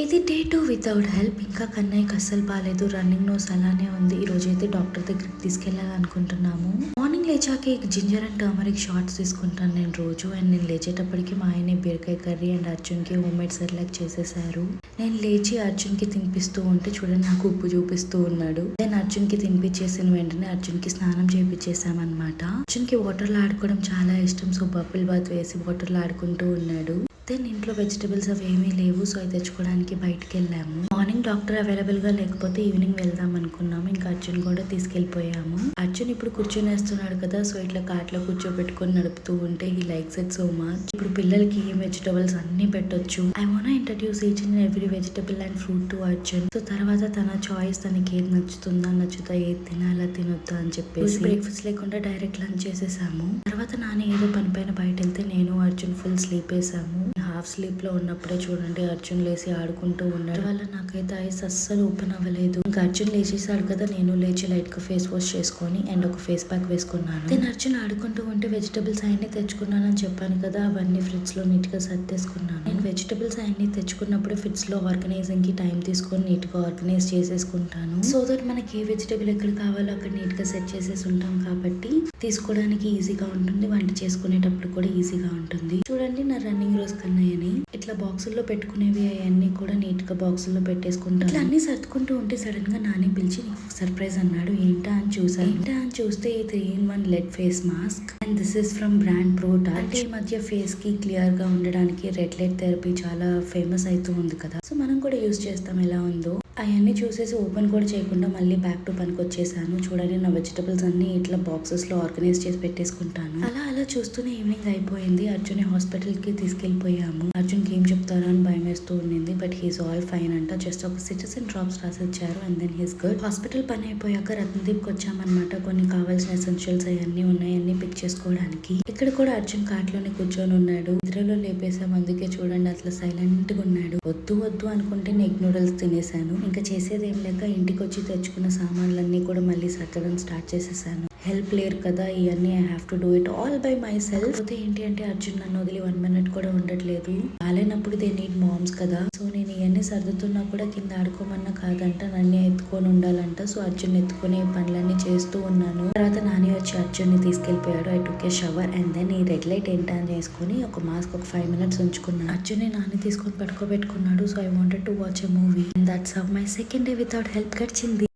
ఇది day 2 without help. ఇంకా కన్నయ్యకి అస్సలు బాలేదు. రన్నింగ్ నోస్ అలానే ఉంది. ఈ రోజు అయితే డాక్టర్ దగ్గరికి తీసుకెళ్ళాలనుకుంటున్నాము. మార్నింగ్ లేచాక జింజర్ అండ్ టర్మరిక్ షార్ట్స్ తీసుకుంటాను నేను రోజు. అండ్ నేను లేచేటప్పటికి మా ఆయన బీరకాయ కర్రీ అండ్ అర్జున్కి హోమ్ మేడ్ సెర్లాక్ చేసేసారు. నేను లేచి అర్జున్కి తినిపిస్తూ ఉంటే చూడండి నాకు ఉప్పు చూపిస్తూ ఉన్నాడు. నేను అర్జున్కి తినిపించేసిన వెంటనే అర్జున్కి స్నానం చేయించేసామన్నమాట. అర్జున్కి వాటర్లో ఆడుకోవడం చాలా ఇష్టం. సో బబుల్ బాత్ వేసి వాటర్లో ఆడుకుంటూ ఉన్నాడు. దెన్ ఇంట్లో వెజిటబుల్స్ అవి ఏమీ లేవు. సో అవి తెచ్చుకోవడానికి బయటకు వెళ్ళాము. మార్నింగ్ డాక్టర్ అవైలబుల్ గా లేకపోతే ఈవినింగ్ వెళ్దాం అనుకున్నాము. ఇంకా అర్జున్ కూడా తీసుకెళ్లిపోయాము. అర్జున్ ఇప్పుడు కూర్చొనేస్తున్నాడు కదా, సో ఇట్లా కార్ట్లో కూర్చోబెట్టుకొని నడుపుతూ ఉంటే he likes it so much. ఇప్పుడు పిల్లలకి ఏం వెజిటబుల్స్ అన్ని పెట్టొచ్చు. I want introduce each and every vegetable and fruit to Arjun. So తర్వాత తన చాయిస్, తనకి ఏది నచ్చుతుందా నచ్చుతా, ఏది తినాలా తినొద్దా అని చెప్పేసి బ్రేక్ఫాస్ట్ లేకుండా డైరెక్ట్ లంచ్ చేసేసాము. తర్వాత నాన్న ఏదో పని పైన బయట వెళ్తే నేను అర్జున్ ఫుల్ స్లీప్ వేసాము. హాఫ్ స్లీప్ లో ఉన్నప్పుడే చూడండి అర్జున్ లేచి ఆడుకుంటూ ఉన్నాడు. వల్ల నాకైతే ఐస్ అస్సలు ఓపెన్ అవ్వలేదు. ఇంకా అర్జున్ లేచేసాడు కదా, నేను లేచి లైట్ గా ఫేస్ వాష్ చేసుకొని అండ్ ఒక ఫేస్ ప్యాక్ వేసుకున్నాను. నేను అర్జున్ ఆడుకుంటూ ఉంటే వెజిటబుల్స్ అన్ని తెచ్చుకున్నానని చెప్పాను కదా, అవన్నీ ఫ్రిడ్జ్ లో నీట్ గా సర్దేసుకున్నాను. నేను వెజిటబుల్స్ అన్ని తెచ్చుకున్నప్పుడు ఫ్రిడ్జ్ లో ఆర్గనైజింగ్ కి టైం తీసుకొని నీట్ గా ఆర్గనైజ్ చేసేసుకుంటాను. సో దట్ మనకి ఏ వెజిటబుల్ ఎక్కడ కావాలో అక్కడ నీట్ గా సెట్ చేసేసి ఉంటాం కాబట్టి తీసుకోవడానికి ఈజీగా ఉంటుంది. వంట చేసుకునేటప్పుడు కూడా ఈజీగా ఉంటుంది. చూడండి నా రన్నింగ్ రోజు కన్నాయని ఇట్లా బాక్సుల్లో పెట్టుకునేవి అవన్నీ కూడా నీట్ గా బాక్సుల్లో పెట్టేసుకుంటాను. ఇట్లా అన్ని సర్దుకుంటూ ఉంటే సడన్ గా నాని పిలిచి సర్ప్రైజ్ అన్నాడు. ఏంటా అని చూస్తే ఈ 3-in-1 LED face mask and this is from brand Pro Touch. అంటే ఈ మధ్య ఫేస్ కి క్లియర్ గా ఉండడానికి రెడ్ లైట్ థెరపీ చాలా ఫేమస్ అవుతూ ఉంది కదా, సో మనం కూడా యూజ్ చేస్తాం. ఎలా ఉందో అవన్నీ చూసేసి ఓపెన్ కూడా చేయకుండా మళ్ళీ బ్యాక్ టు పనికి వచ్చేసాను. చూడండి నా వెజిటబుల్స్ అన్ని ఇట్లా బాక్సెస్ లో ఆర్గనైజ్ చేసి పెట్టేసుకుంటాను. అలా చూస్తూనే ఈవినింగ్ అయిపోయింది. అర్జున్ హాస్పిటల్ కి తీసుకెళ్లిపోయాము. అర్జున్ కి ఏం చెప్తారా అని భయం వేస్తూ ఉండింది. బట్ హీస్ ఆల్ ఫైన్ అంట. జస్ట్ ఒక సిటిజన్ డ్రాప్స్ రాసిచ్చారు and then he's good. Hospital పని అయిపోయాక రత్నదీప్ కి వచ్చామన్నమాట. కొన్ని కావాల్సిన ఎసెన్షియల్స్ అవన్నీ ఉన్నాయి, అన్ని పిక్ చేసుకోవడానికి. ఇక్కడ కూడా అర్జున్ కార్ట్ లోనే కూర్చొని ఉన్నాడు. నిద్రలో లేపేసాం, అందుకే చూడండి అట్లా సైలెంట్ గా ఉన్నాడు. వద్దు అనుకుంటే ఎగ్ నూడిల్స్ తినేసాను. ఇంకా చేసేది ఏం లేక ఇంటికి వచ్చి తెచ్చుకున్న సామాన్లన్నీ కూడా మళ్ళీ సర్దడం స్టార్ట్ చేసేసాను. హెల్ప్ లేరు కదా, ఇవన్నీ I have to do it all by my self. అయితే ఏంటి అంటే అర్జున్ నన్ను వదిలి 1 minute కూడా ఉండట్లేదు. బాలేనప్పుడు దే నీడ్ మామ్స్ కదా, సో నేను ఇవన్నీ సర్దుతున్నా కూడా కింద ఆడుకోమన్నా కాదంట, నన్నే ఎత్తుకొని ఉండాలంట. సో అర్జున్ ఎత్తుకునే పనులన్నీ చేస్తూ ఉన్నాను. తర్వాత నాని వచ్చి అర్జున్ ని తీసుకెళ్లిపోయాడు. I took a shower and then ఈ రెడ్ లైట్ ఏంటా అని చేసుకుని ఒక మాస్క్ ఒక 5 minutes ఉంచుకున్నాను. అర్జున్ ని నాని తీసుకొని పడుకోబెట్టుకున్నాడు. So I wanted to watch a movie and that's how my second day without help గడిచింది.